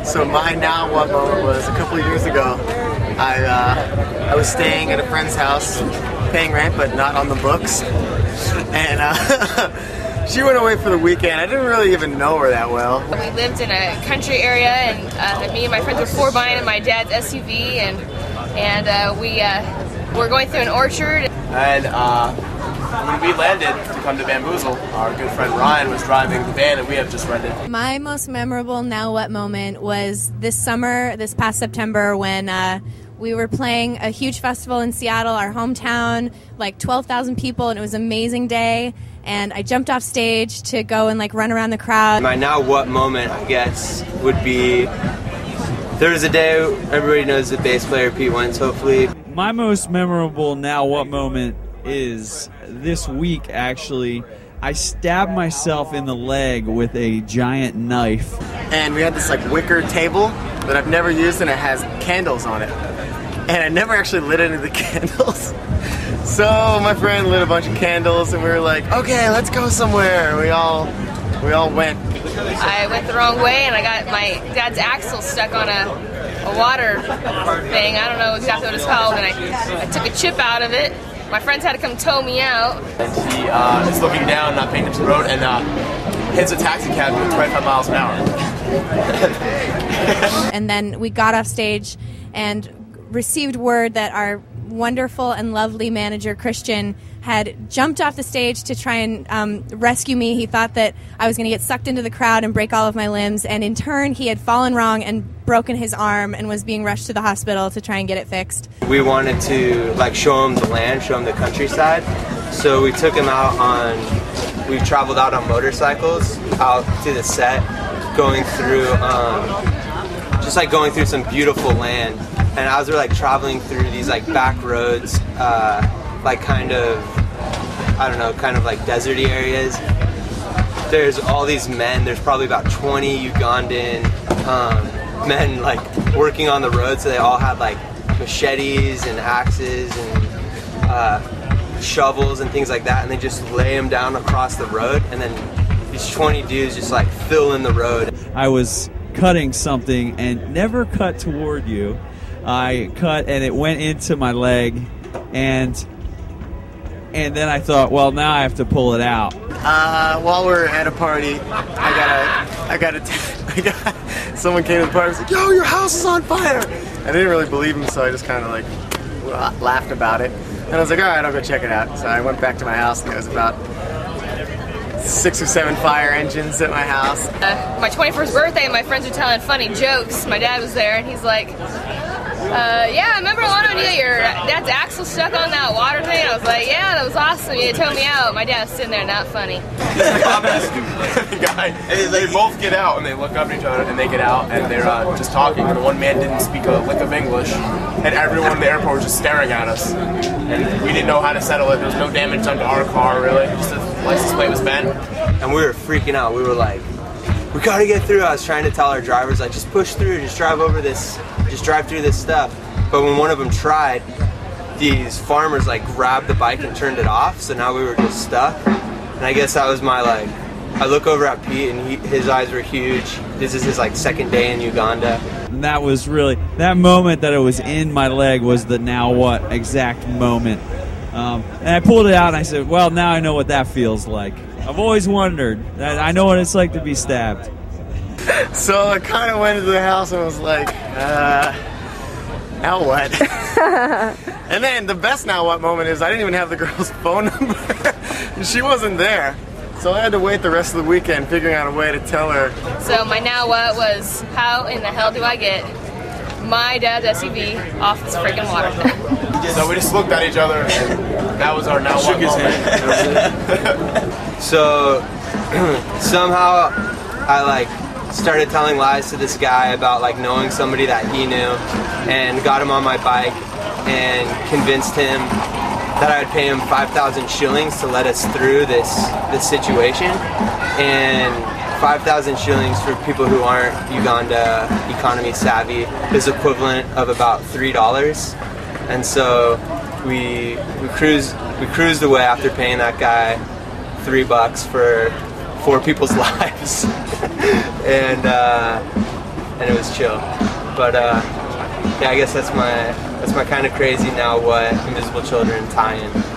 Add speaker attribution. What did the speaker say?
Speaker 1: So my now what moment was a couple of years ago. I was staying at a friend's house, paying rent but not on the books, and she went away for the weekend. I didn't really even know her that well.
Speaker 2: We lived in a country area, and me and my friends were 4 buying in my dad's SUV, and we were going through an orchard.
Speaker 3: And when we landed to come to Bamboozle, our good friend Ryan was driving the van, and we have just rented.
Speaker 4: My most memorable Now What moment was this summer, this past September, when we were playing a huge festival in Seattle, our hometown, like 12,000 people, and it was an amazing day. And I jumped off stage to go and like run around the crowd.
Speaker 5: My now what moment, I guess, would be there was a day everybody knows the bass player Pete Wentz, hopefully.
Speaker 6: My most memorable now what moment is this week, actually. I stabbed myself in the leg with a giant knife.
Speaker 1: And we had this like wicker table that I've never used, and it has candles on it. And I never actually lit any of the candles. So my friend lit a bunch of candles, and we were like, okay, let's go somewhere. We all went.
Speaker 2: I went the wrong way, and I got my dad's axle stuck on a water thing. I don't know exactly what it's called, and I took a chip out of it. My friends had to come tow me out.
Speaker 3: And he is looking down, not paying attention to the road, and hits a taxi cab at 25 miles an hour.
Speaker 4: And then we got off stage and received word that our wonderful and lovely manager, Christian, had jumped off the stage to try and rescue me. He thought that I was going to get sucked into the crowd and break all of my limbs, and in turn he had fallen wrong and broken his arm and was being rushed to the hospital to try and get it fixed.
Speaker 5: We wanted to like show him the land, show him the countryside, so we took him out we traveled out on motorcycles out to the set, going through just like going through some beautiful land. And as we're like traveling through these like back roads, like kind of, I don't know, kind of like deserty areas, there's all these men, there's probably about 20 Ugandan men like working on the road, so they all had like machetes and axes and shovels and things like that, and they just lay them down across the road, and then these 20 dudes just like fill in the road.
Speaker 6: I was cutting something and never cut toward you. I cut and it went into my leg, and then I thought, well, now I have to pull it out.
Speaker 1: While we were at a party, someone came to the party and was like, yo, your house is on fire! I didn't really believe him, so I just kind of like laughed about it. And I was like, all right, I'll go check it out. So I went back to my house, and there was about 6 or 7 fire engines at my house.
Speaker 2: My 21st birthday, my friends were telling funny jokes. My dad was there, and he's like, yeah, I remember Alana when you got your dad's axle stuck on that water thing. I was like, yeah, that was awesome. You towed me out. My dad's sitting there, not funny.
Speaker 3: Guy, they both get out, and they look up at each other, and they get out, and they're just talking. And the one man didn't speak a lick of English, and everyone in the airport was just staring at us. And we didn't know how to settle it. There was no damage done to our car, really. Just the license plate was bent.
Speaker 5: And we were freaking out. We were like, we gotta get through. I was trying to tell our drivers, like, just push through, just drive over this, just drive through this stuff. But when one of them tried, these farmers like grabbed the bike and turned it off, so now we were just stuck. And I guess that was my like, I look over at Pete and his eyes were huge. This is his like second day in Uganda.
Speaker 6: And that was really, that moment that it was in my leg was the now what exact moment. And I pulled it out and I said, well, now I know what that feels like. I've always wondered. I know what it's like to be stabbed.
Speaker 1: So I kind of went into the house and was like, now what? And then the best now what moment is I didn't even have the girl's phone number. She wasn't there. So I had to wait the rest of the weekend figuring out a way to tell her.
Speaker 2: So my now what was, how in the hell do I get my dad's SUV off this freaking water thing?
Speaker 3: So we just looked at each other, and that was our now what moment.
Speaker 5: So somehow I like started telling lies to this guy about like knowing somebody that he knew, and got him on my bike and convinced him that I would pay him 5,000 shillings to let us through this situation. And 5,000 shillings for people who aren't Uganda economy savvy is equivalent of about $3. And so we cruised away after paying that guy $3 for 4 people's lives. And and it was chill. But yeah, I guess that's my kind of crazy Now What Invisible Children tie-in.